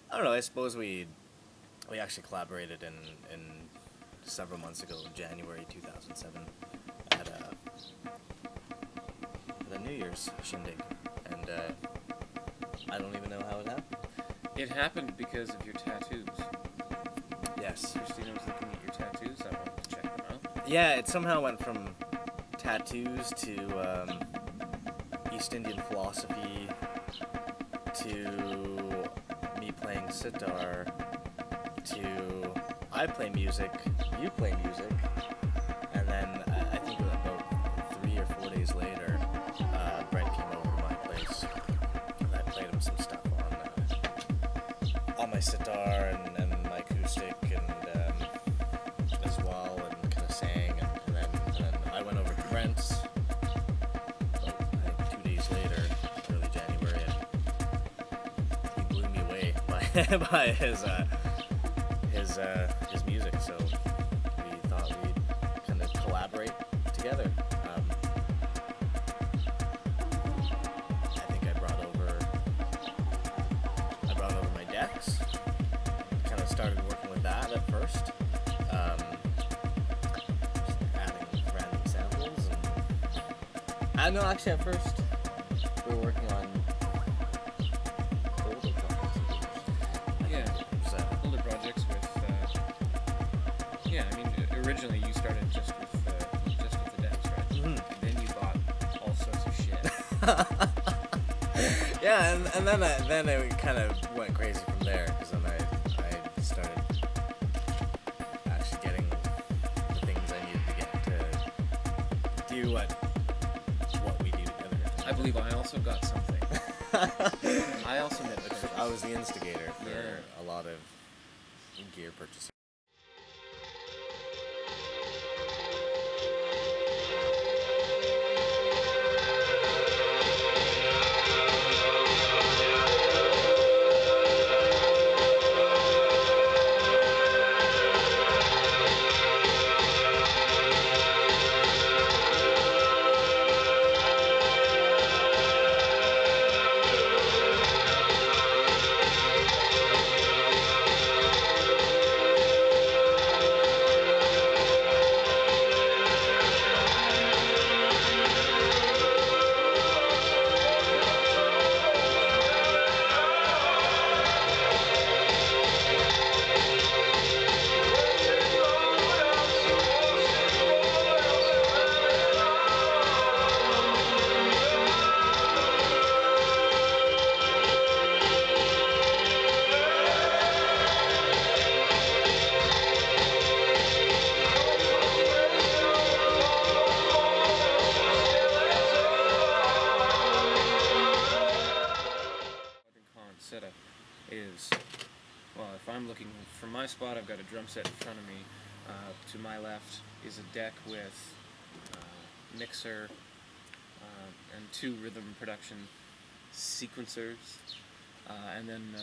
I don't know. I suppose we actually collaborated in several months ago, January 2007, at a New Year's shindig, and I don't even know how it happened. It happened because of your tattoos. Yes. Christina was looking at your tattoos. I wanted to check them out. Yeah, it somehow went from tattoos to East Indian philosophy to me playing sitar to I play music, you play music, and then I think about 3 or 4 days later, Brent came over to my place and I played him some stuff on my sitar and my acoustic and as well, and kind of sang, and then I went over to Brent's about, I think 2 days later, early January, and he blew me away by his music, so we thought we'd kind of collaborate together. I think I brought over my decks, kind of started working with that at first, just adding random samples, and no, actually at first we were working on older projects. Older projects with I mean, originally you started just with the decks, right? Mm-hmm. Then you bought all sorts of shit. Yeah, and then it kind of went crazy from there, because then I started actually getting the things I needed to get to do what we do together. I believe I also got something. I also made the purchase. I was the instigator for Yeah. a lot of gear purchasing. Setup is, well, if I'm looking from my spot, I've got a drum set in front of me. To my left is a deck with mixer and 2 rhythm production sequencers, and then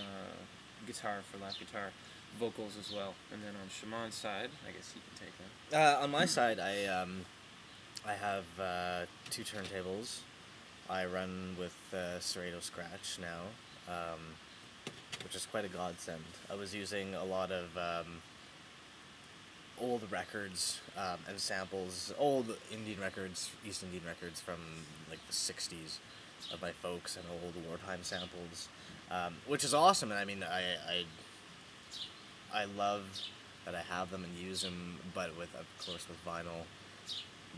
guitar for lap guitar, vocals as well. And then on Shaman's side, I guess he can take that. On my side, I have 2 turntables. I run with Serrato Scratch now, which is quite a godsend. I was using a lot of old records and samples, old Indian records, East Indian records from like the 60s of my folks, and old wartime samples, which is awesome. And I mean, I love that I have them and use them, but of course with vinyl,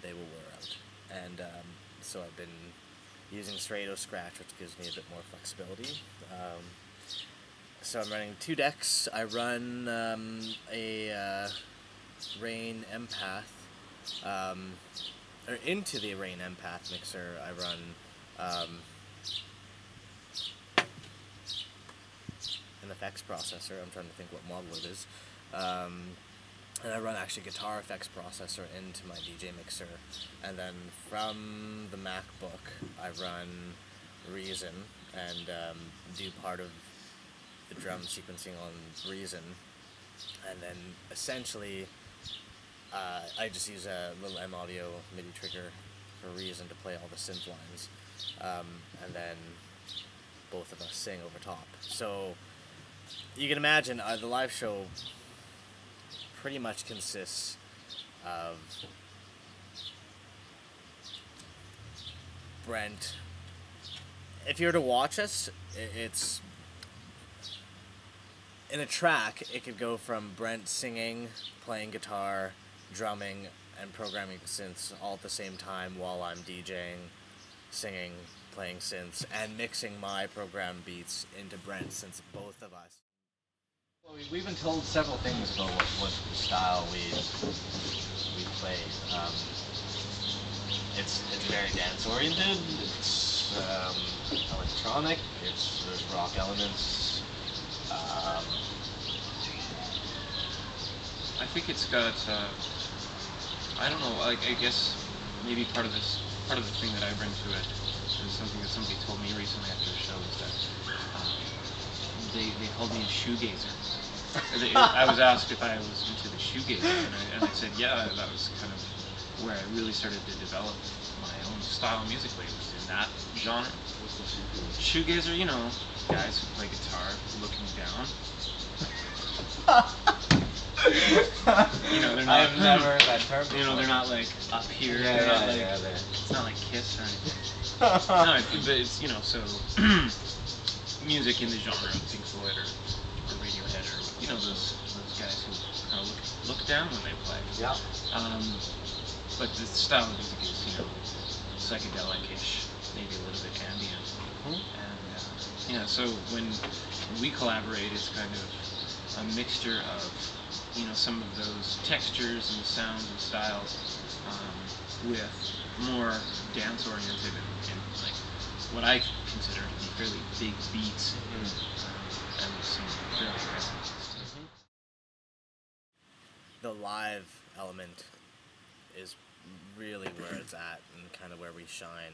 they will wear out. And so I've been using Serrato Scratch, which gives me a bit more flexibility. So I'm running 2 decks. I run a Rain Empath, or into the Rain Empath mixer. I run an effects processor. I'm trying to think what model it is. And I run actually guitar effects processor into my DJ mixer. And then from the MacBook, I run Reason and do part of the drum sequencing on Reason. And then essentially, I just use a little M Audio MIDI trigger for Reason to play all the synth lines. And then both of us sing over top. So you can imagine the live show pretty much consists of Brent. If you were to watch us, it's in a track. It could go from Brent singing, playing guitar, drumming, and programming the synths all at the same time while I'm DJing, singing, playing synths, and mixing my program beats into Brent, since both of us. Well, we've been told several things about what style we play. It's very dance oriented. It's electronic. There's rock elements. I think it's got, I don't know, I guess maybe part of the thing that I bring to it is something that somebody told me recently after the show is that they called me a shoegazer. I was asked if I was into the shoegazer, and I said, yeah, that was kind of where I really started to develop my own style musically, was in that genre. Shoegazer, you know, guys who play guitar looking down. You know, they're not. I've never heard that term before. You know, they're not like up here. Yeah, they're not like, they're... It's not like Kiss or anything. No, but it's, you know, so music in the genre of Pink Floyd or Radiohead or, you know, those guys who kind of look down when they play. Yeah. But the style of music is, you know, psychedelic-ish, maybe a little bit ambient. And yeah, so when we collaborate, it's kind of a mixture of, you know, some of those textures and sounds and styles with more dance-oriented and like what I consider to be fairly big beats and some fairly aggressive beats. The live element is really where it's at and kind of where we shine.